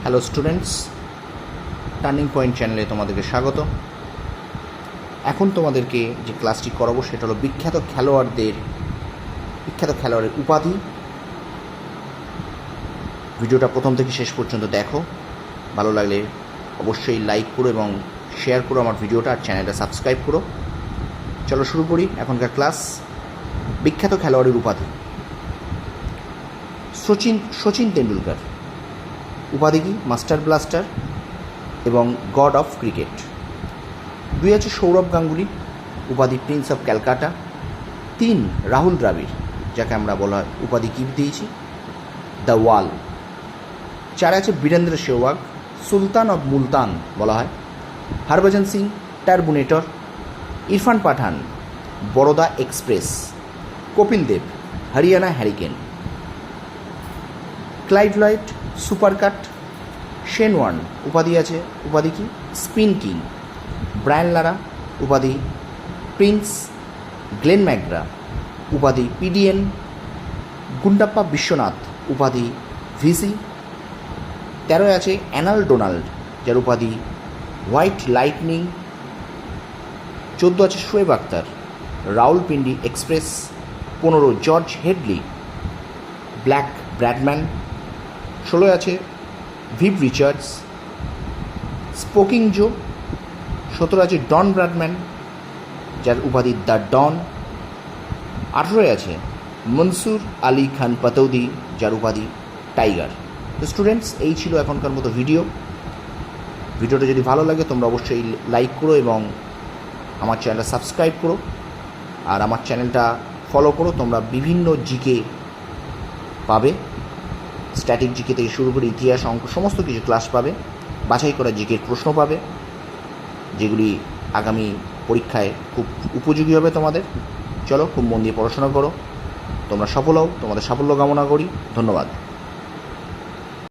Hello students, turning point চ্যানেলে তোমাদেরকে স্বাগত। এখন তোমাদেরকে যে ক্লাসটি করাবো সেটা হলো বিখ্যাত খেলোয়াড়ের উপাধি। ভিডিওটা প্রথম থেকে শেষ পর্যন্ত দেখো, ভালো লাগলে অবশ্যই লাইক করো এবং শেয়ার করো আমার ভিডিওটা, আর চ্যানেলটা সাবস্ক্রাইব করো। চলো শুরু করি এখনকার ক্লাস। বিখ্যাত খেলোয়াড়ের উপাধি। সচিন তেন্ডুলকর উপাধি কি? মাস্টার ব্লাস্টার এবং গড অফ ক্রিকেট। 2 আছে সৌরভ গাঙ্গুলি উপাধি প্রিন্স অফ ক্যালকাটা। 3 রাহুল দ্রাবিড়, যাকে আমরা বলা হয় উপাধি কি দিয়েছি? The wall. 4 আছে বীরেন্দ্র সেহবাগ সুলতান অফ মুলতান বলা হয়। Harbhajan Singh turbanator. Irfan Pathan Baroda express. Kapil Dev Haryana hurricane. Clive Lloyd super cut. Shane Warne উপাধি কি? Spin king. ব্রায়ান লারা উপাধি প্রিন্স। গ্লেন ম্যাকগ্রা উপাধি পিডিএন। গুন্ডাপ্পা বিশ্বনাথ উপাধি ভিসি। 13 আছে অ্যানাল ডোনাল্ড, যার উপাধি হোয়াইট লাইটনিং। 14 আছে Shoaib Akhtar Rawalpindi express. 15 George Headley black Bradman. 16 আছে ভিভ রিচার্ডস স্পোকিং জো। 17 আছে ডন ব্র্যাডম্যান, যার উপাধি দ্য ডন। 18 আছে মনসুর আলী খান পাতৌদি, যার উপাধি টাইগার। তো স্টুডেন্টস, এই ছিল এখনকার মতো ভিডিওটা যদি ভালো লাগে তোমরা অবশ্যই লাইক করো এবং আমার চ্যানেলটা সাবস্ক্রাইব করো, আর আমার চ্যানেলটা ফলো করো। তোমরা বিভিন্ন জিকে পাবে, স্ট্যাটিক জিকে থেকে শুরু করে ইতিহাস, অঙ্ক, সমস্ত কিছু ক্লাস পাবে। বাছাই করা জিকের প্রশ্ন পাবে, যেগুলি আগামী পরীক্ষায় খুব উপযোগী হবে তোমাদের। চলো, খুব মন দিয়ে পড়াশোনা করো, তোমরা সফল হও। তোমাদের সাফল্য কামনা করি। ধন্যবাদ।